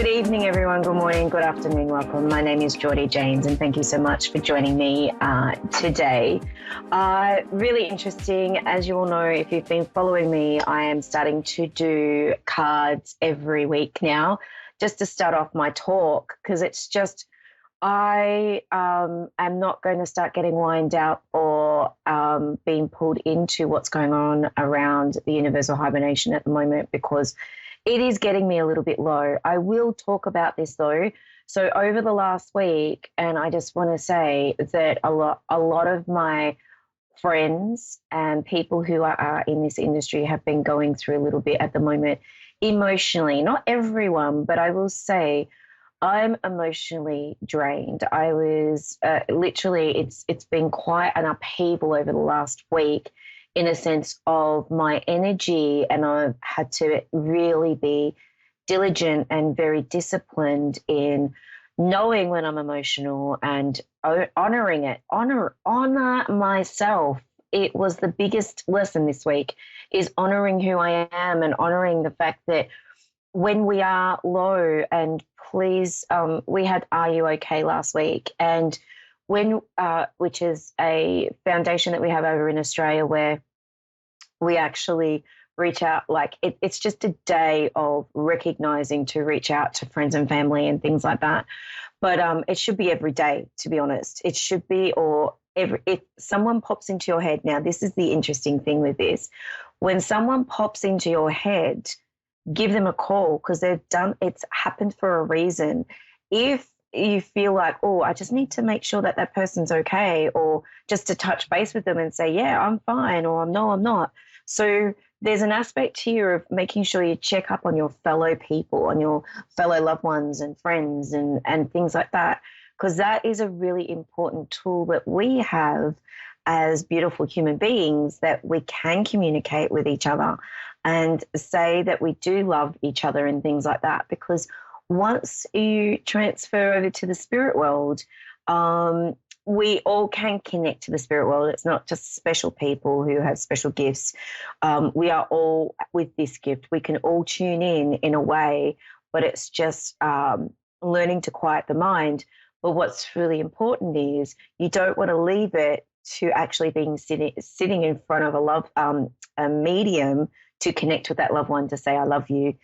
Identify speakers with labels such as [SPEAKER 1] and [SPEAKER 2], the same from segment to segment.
[SPEAKER 1] evening, everyone. Good morning, good afternoon, welcome. My name is Jordie James, and thank you so much for joining me today. Really interesting. As you all know, if you've been following me, I am starting to do cards every week now, just to start off my talk, because it's just, I am not going to start getting wind out or being pulled into what's going on around the universal hibernation at the moment, because it is getting me a little bit low. I will talk about this though. So over the last week, and I just want to say that a lot of my friends and people who are in this industry have been going through a little bit at the moment emotionally. Not everyone, but I will say I'm emotionally drained. I was literally, it's been quite an upheaval over the last week, in a sense of my energy, and I've had to really be diligent and very disciplined in knowing when I'm emotional and honoring it, honor myself. It was the biggest lesson this week, is honoring who I am and honoring the fact that when we are low, and please, we had Are You Okay last week, and when which is a foundation that we have over in Australia where we actually reach out, like it's just a day of recognizing to reach out to friends and family and things like that. But it should be every day, to be honest. It should be, or if someone pops into your head. Now, this is the interesting thing with this. When someone pops into your head, give them a call, because it's happened for a reason. If you feel like, oh, I just need to make sure that that person's okay, or just to touch base with them and say, yeah, I'm fine, or no, I'm not. So there's an aspect here of making sure you check up on your fellow people, on your fellow loved ones and friends and things like that, because that is a really important tool that we have as beautiful human beings, that we can communicate with each other and say that we do love each other and things like that. Because once you transfer over to the spirit world, we all can connect to the spirit world. It's not just special people who have special gifts. We are all with this gift. We can all tune in a way, but it's just learning to quiet the mind. But what's really important is you don't want to leave it to actually being sitting in front of a medium to connect with that loved one, to say, I love you,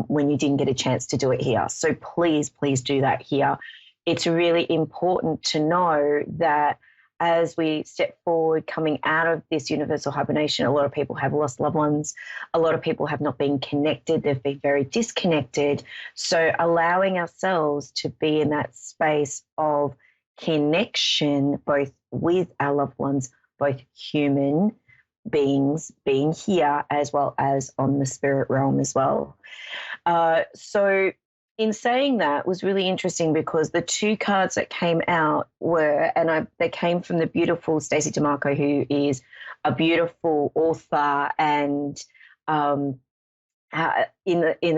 [SPEAKER 1] when you didn't get a chance to do it here. So please do that here. It's really important to know that as we step forward coming out of this universal hibernation, a lot of people have lost loved ones. A lot of people have not been connected. They've been very disconnected. So allowing ourselves to be in that space of connection, both with our loved ones, both human beings being here as well as on the spirit realm as well. So in saying that, was really interesting, because the two cards that came out were, and they came from the beautiful Stacey DeMarco, who is a beautiful author and in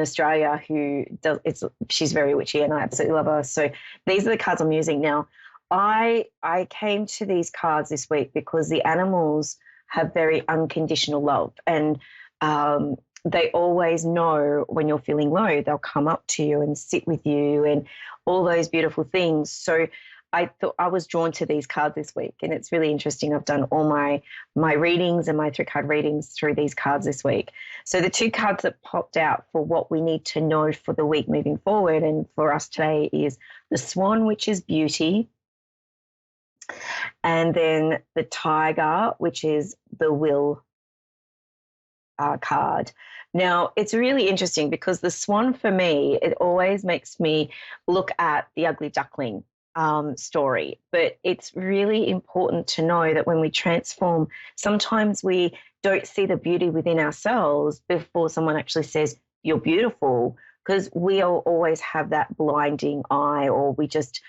[SPEAKER 1] Australia, who does she's very witchy, and I absolutely love her. So these are the cards I'm using now. I came to these cards this week because the animals have very unconditional love, and they always know when you're feeling low. They'll come up to you and sit with you and all those beautiful things. So I thought I was drawn to these cards this week, and it's really interesting. I've done all my readings and my 3-card readings through these cards this week. So the two cards that popped out for what we need to know for the week moving forward and for us today is the Swan, which is beauty, and then the Tiger, which is the Will card. Now, it's really interesting because the Swan, for me, it always makes me look at the ugly duckling story. But it's really important to know that when we transform, sometimes we don't see the beauty within ourselves before someone actually says, you're beautiful, because we all always have that blinding eye, or we just,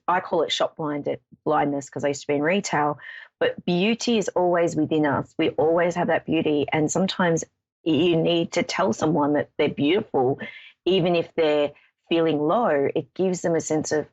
[SPEAKER 1] I call it shop blindness, because I used to be in retail. But beauty is always within us. We always have that beauty. And sometimes you need to tell someone that they're beautiful, even if they're feeling low. It gives them a sense of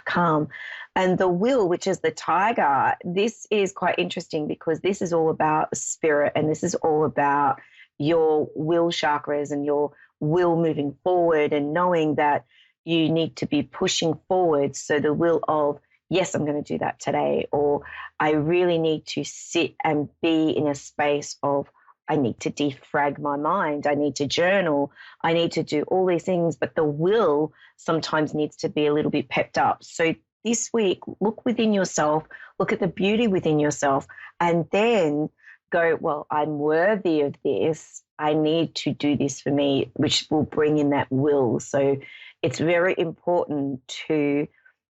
[SPEAKER 1] calm. And the Will, which is the Tiger, this is quite interesting because this is all about spirit, and this is all about your will chakras and your will moving forward, and knowing that you need to be pushing forward. So the will of, yes, I'm going to do that today, or I really need to sit and be in a space of, I need to defrag my mind, I need to journal, I need to do all these things, but the will sometimes needs to be a little bit pepped up. So this week, look within yourself, look at the beauty within yourself, and then go, well, I'm worthy of this. I need to do this for me, which will bring in that will. So it's very important to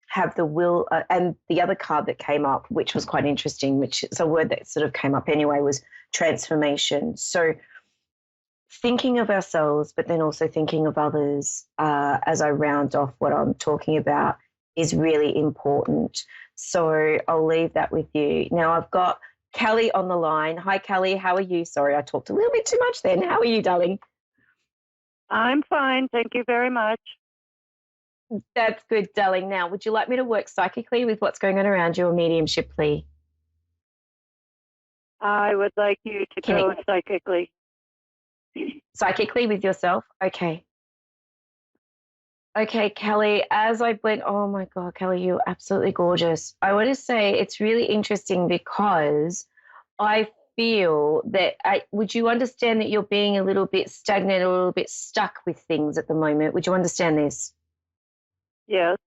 [SPEAKER 1] have the will. And the other card that came up, which was quite interesting, which is a word that sort of came up anyway, was transformation. So thinking of ourselves, but then also thinking of others, as I round off what I'm talking about, is really important. So I'll leave that with you. Now I've got Kelly on the line. Hi, Kelly. How are you? Sorry, I talked a little bit too much then. How are you, darling?
[SPEAKER 2] I'm fine. Thank you very much.
[SPEAKER 1] That's good, darling. Now, would you like me to work psychically with what's going on around you, or mediumship, please?
[SPEAKER 2] I would like you to
[SPEAKER 1] Can
[SPEAKER 2] go psychically.
[SPEAKER 1] Psychically with yourself? Okay. Okay, Kelly, as I went, oh my God, Kelly, you're absolutely gorgeous. I want to say it's really interesting because I feel that would you understand that you're being a little bit stagnant, a little bit stuck with things at the moment? Would you understand this?
[SPEAKER 2] Yes.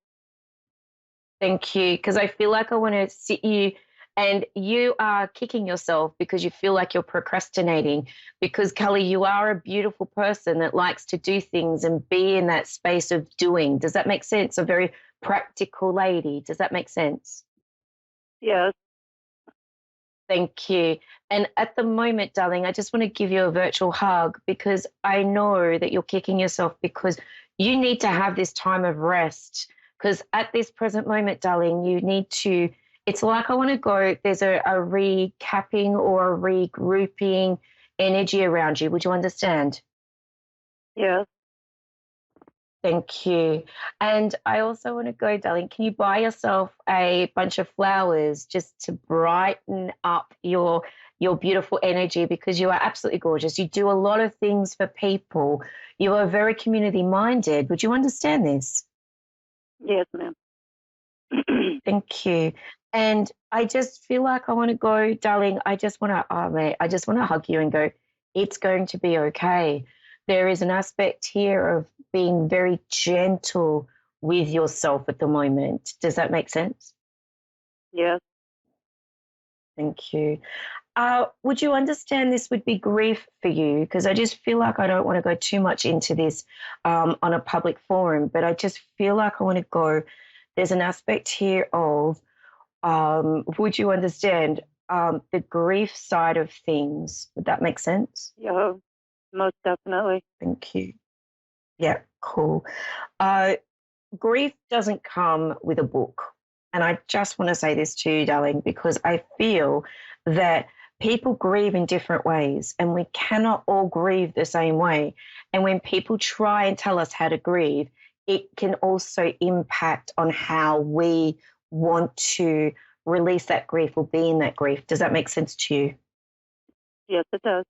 [SPEAKER 1] Thank you. Because I feel like I want to sit you, and you are kicking yourself because you feel like you're procrastinating. Because, Kelly, you are a beautiful person that likes to do things and be in that space of doing. Does that make sense? A very practical lady. Does that make sense?
[SPEAKER 2] Yes.
[SPEAKER 1] Thank you. And at the moment, darling, I just want to give you a virtual hug because I know that you're kicking yourself because you need to have this time of rest. Because at this present moment, darling, you need to, it's like I want to go, there's a recapping or a regrouping energy around you. Would you understand?
[SPEAKER 2] Yes.
[SPEAKER 1] Thank you. And I also want to go, darling, can you buy yourself a bunch of flowers just to brighten up your beautiful energy because you are absolutely gorgeous. You do a lot of things for people. You are very community minded. Would you understand this?
[SPEAKER 2] Yes, ma'am.
[SPEAKER 1] Thank you. And I just feel like I want to go, darling. I just want to, oh mate, I just want to hug you and go, it's going to be okay. There is an aspect here of being very gentle with yourself at the moment. Does that make sense?
[SPEAKER 2] Yes.
[SPEAKER 1] Thank you. Would you understand this would be grief for you? Because I just feel like I don't want to go too much into this on a public forum, but I just feel like I want to go. There's an aspect here of, would you understand the grief side of things? Would that make sense?
[SPEAKER 2] Yeah. Most definitely.
[SPEAKER 1] Thank you. Yeah, cool. Grief doesn't come with a book. And I just want to say this to you, darling, because I feel that people grieve in different ways and we cannot all grieve the same way. And when people try and tell us how to grieve, it can also impact on how we want to release that grief or be in that grief. Does that make sense to you?
[SPEAKER 2] Yes, it does.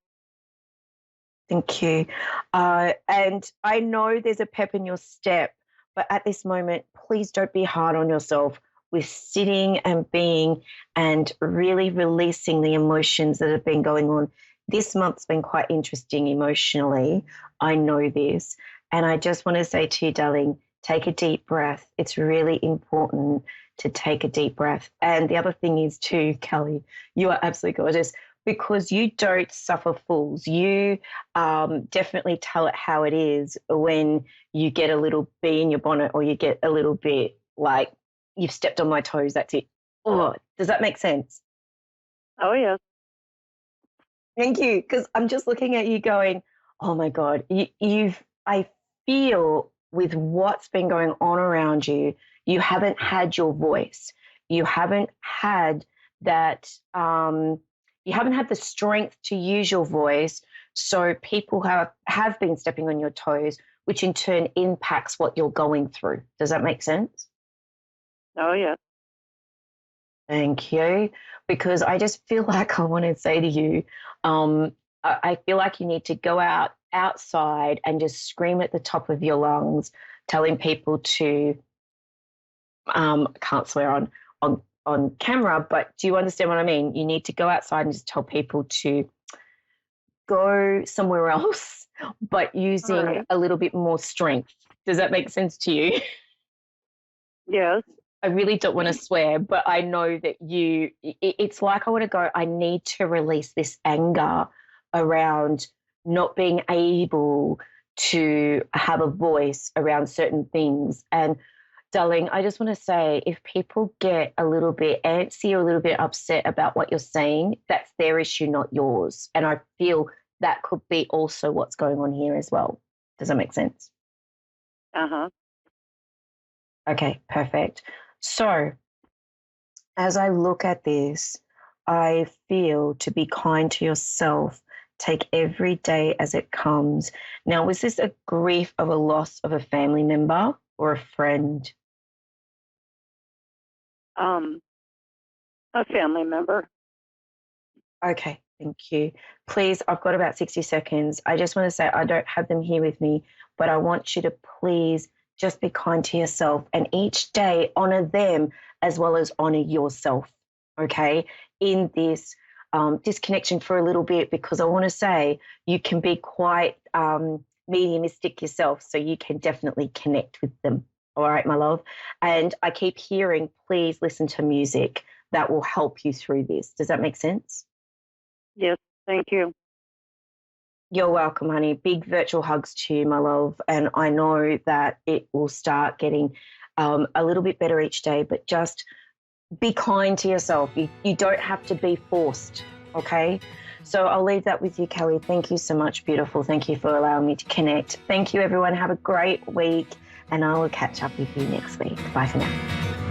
[SPEAKER 1] Thank you. And I know there's a pep in your step, but at this moment, please don't be hard on yourself with sitting and being and really releasing the emotions that have been going on. This month's been quite interesting emotionally. I know this. And I just want to say to you, darling, take a deep breath. It's really important to take a deep breath. And the other thing is too, Kelly, you are absolutely gorgeous because you don't suffer fools. You definitely tell it how it is when you get a little bee in your bonnet or you get a little bit like you've stepped on my toes, that's it. Oh, does that make sense?
[SPEAKER 2] Oh, yes.
[SPEAKER 1] Thank you. Because I'm just looking at you going, oh my God, I feel with what's been going on around you, you haven't had your voice. You haven't had that, you haven't had the strength to use your voice. So people have been stepping on your toes, which in turn impacts what you're going through. Does that make sense?
[SPEAKER 2] Oh, yes.
[SPEAKER 1] Thank you. Because I just feel like I want to say to you, I feel like you need to go outside and just scream at the top of your lungs telling people to, I can't swear on camera, but do you understand what I mean? You need to go outside and just tell people to go somewhere else, but using
[SPEAKER 2] Right.
[SPEAKER 1] a little bit more strength. Does that make sense to you?
[SPEAKER 2] Yes.
[SPEAKER 1] I really don't want to swear, but I know that it's like I want to go, I need to release this anger around not being able to have a voice around certain things. And darling, I just want to say if people get a little bit antsy or a little bit upset about what you're saying, that's their issue, not yours. And I feel that could be also what's going on here as well. Does that make sense?
[SPEAKER 2] Uh-huh.
[SPEAKER 1] Okay, perfect. So as I look at this, I feel to be kind to yourself. Take every day as it comes. Now, was this a grief of a loss of a family member or a friend?
[SPEAKER 2] A family member.
[SPEAKER 1] Okay, thank you. Please, I've got about 60 seconds. I just want to say I don't have them here with me, but I want you to please just be kind to yourself and each day honor them as well as honor yourself, okay, in this disconnection for a little bit, because I want to say you can be quite mediumistic yourself, so you can definitely connect with them. All right, my love. And I keep hearing, please listen to music that will help you through this. Does that make sense?
[SPEAKER 2] Yes. Thank you.
[SPEAKER 1] You're welcome, honey. Big virtual hugs to you, my love. And I know that it will start getting a little bit better each day, but just be kind to yourself. You don't have to be forced, okay? So I'll leave that with you, Kelly. Thank you so much, beautiful. Thank you for allowing me to connect. Thank you, everyone. Have a great week, and I will catch up with you next week. Bye for now.